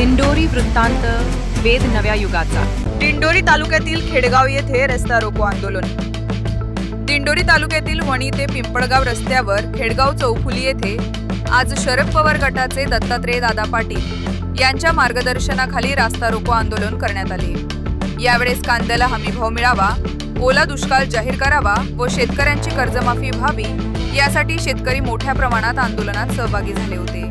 दिंडोरी वृत्तांत वेद नव्या युगाचा। दिंडोरी तालुक्यातील खेडगाव येथे रस्ता रोको आंदोलन। दिंडोरी तालुक्यातील वणी ते पिंपळगाव रस्त्यावर खेडगाव चौफुली येथे आज शरद पवार गटाचे दत्तात्रय दादा पाटील यांच्या मार्गदर्शनाखाली रास्ता रोको आंदोलन करण्यात आले। यावेळेस कांद्याला हमीभाव मिळावा, ओला दुष्काळ जाहीर करावा व शेतकऱ्यांची कर्जमाफी व्हावी यासाठी शेतकरी मोठ्या प्रमाणात आंदोलनात सहभागी झाले होते।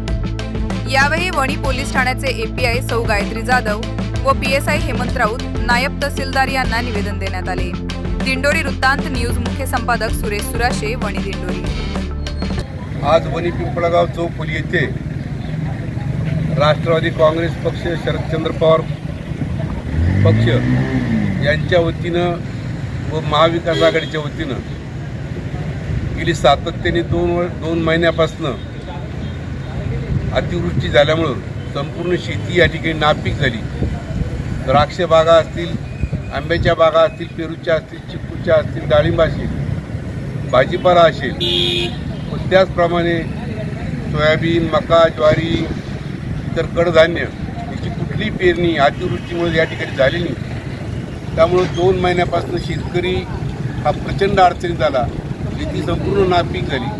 यावेळी वणी पोलीस ठाण्याचे एपीआय सौ गायत्री जाधव व पीएसआय हेमंत राऊत नायब तहसीलदार यांना निवेदन देण्यात आले। दिंडोरी वृत्तांत न्यूज मुख्य संपादक सुरेश सुराशे, वणी दिंडोरी। आज वणी पिंपळगाव चौफुली येथे राष्ट्रवादी काँग्रेस पक्ष, शरदचंद्र पवार पक्ष यांच्या वतीनं व महाविकास आघाडीच्या वतीनं गेली सातत्याने दोन महिन्यापासून अतिवृष्टी झाल्यामुळे संपूर्ण शेती या ठिकाणी नापीक झाली। द्राक्ष बागा असतील, आंब्याच्या बागा असतील, पेरूच्या असतील, चिकूच्या असतील, डाळिंब असेल, भाजीपाला असेल व त्याचप्रमाणे सोयाबीन, मका, ज्वारी, इतर कडधान्य याची कुठलीही पेरणी अतिवृष्टीमुळे या ठिकाणी झाली नाही। त्यामुळे 2 महिन्यापासून शेतकरी हा प्रचंड अडचणीत आला। शेती संपूर्ण नापीक झाली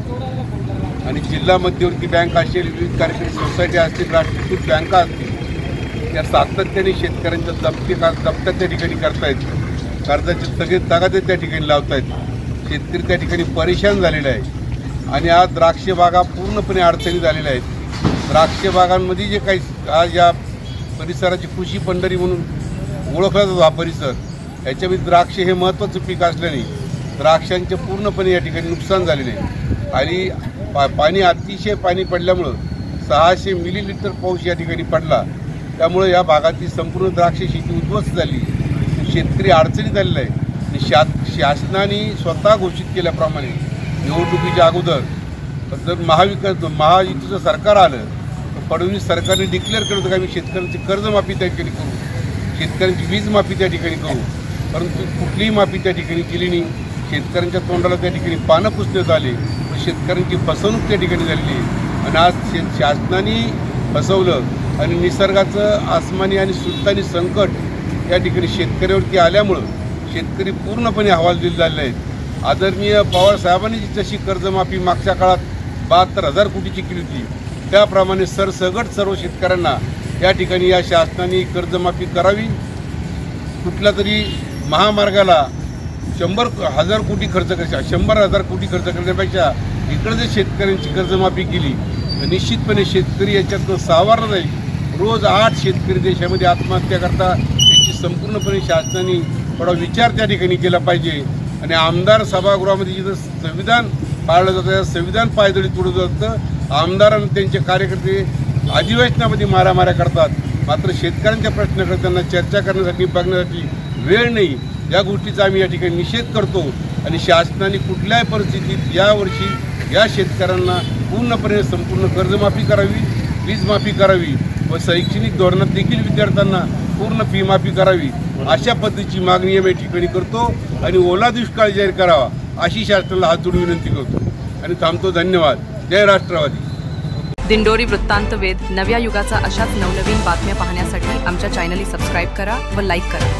आणि जिल्हा मध्यवर्ती बँक असेल, विविध कार्यकारी सोसायटी असतील, राष्ट्रीयकृत बँका असतील, या सातत्याने शेतकऱ्यांच्या जप्त्या त्या ठिकाणी करतायत। कर्जाचे सगळे तगादे त्या ठिकाणी लावतायत। शेतकरी त्या ठिकाणी परेशान झालेले आहे आणि आज द्राक्ष बागा पूर्णपणे अडचणी झालेल्या आहेत। द्राक्ष बागांमध्ये जे काही आज या परिसराची कृषी पंढरी म्हणून ओळखला जातो हा परिसर, याच्यामध्ये द्राक्ष हे महत्त्वाचं पीक असल्याने द्राक्षांचे पूर्णपणे या ठिकाणी नुकसान झालेले आहे आणि पाणी अतिशय पाणी पडल्यामुळं 600 मिलीलिटर पाऊस या ठिकाणी पडला। त्यामुळे या भागातील संपूर्ण द्राक्ष शेती उद्ध्वस्त झाली, शेतकरी अडचणीत आलेला आहे। आणि शासनाने स्वतः घोषित केल्याप्रमाणे निवडणुकीच्या अगोदर जर महायुतीचं सरकार आलं तर फडणवीस सरकारने डिक्लेअर केलं होतं की आम्ही शेतकऱ्यांची कर्जमाफी त्या ठिकाणी करू, शेतकऱ्यांची वीज माफी त्या ठिकाणी करू, परंतु कुठलीही माफी त्या ठिकाणी केली नाही। शेतकऱ्यांच्या तोंडाला त्या ठिकाणी पानं पुसण्यात आले, शेतकऱ्यांची फसवणूक त्या ठिकाणी झालेली आहे आणि आज शासनाने फसवलं आणि निसर्गाचं आसमानी आणि सुलतानी संकट या ठिकाणी शेतकऱ्यावरती आल्यामुळं शेतकरी पूर्णपणे हवालदिल झालेले आहेत। आदरणीय पवार साहेबांनी जशी कर्जमाफी मागच्या काळात 72,000 कोटीची केली होती, त्याप्रमाणे सरसगट सर्व शेतकऱ्यांना या ठिकाणी या शासनाने कर्जमाफी करावी। कुठल्या तरी महामार्गाला 100,000 कोटी खर्च करायचा, 100,000 कोटी खर्च करण्यापेक्षा इकडे जर शेतकऱ्यांची कर्जमाफी केली तर निश्चितपणे शेतकरी याच्यातून सावरला जाईल। रोज 8 शेतकरी देशामध्ये आत्महत्या करतात, याची संपूर्णपणे शासनाने थोडा विचार त्या ठिकाणी केला पाहिजे। आणि आमदार सभागृहामध्ये जिथं संविधान पाळलं जातं, संविधान पायदळी तोडलं जातं, आमदार त्यांचे कार्यकर्ते अधिवेशनामध्ये मारामाऱ्या करतात, मात्र शेतकऱ्यांच्या प्रश्नाकडे त्यांना चर्चा करण्यासाठी बघण्यासाठी वेळ नाही। या गोष्टीचा आम्ही या ठिकाणी निषेध करतो आणि शासनाने कुठल्याही परिस्थितीत यावर्षी या शेतकऱ्यांना पूर्णपणे संपूर्ण कर्जमाफी करावी, वीज माफी करावी व शैक्षणिक धोरणात देखील विद्यार्थ्यांना पूर्ण फी माफी करावी, अशा पद्धतीची मागणी आम्ही या ठिकाणी करतो आणि ओला दुष्काळ जाहीर करावा अशी शासनाला हात जोडून विनंती करतो आणि थांबतो। धन्यवाद। जय राष्ट्रवादी। दिंडोरी वृत्तांत वेद नव्या युगाचा अशाच नवनवीन बातम्या पाहण्यासाठी आमच्या चॅनलला सबस्क्राईब करा व लाईक करा।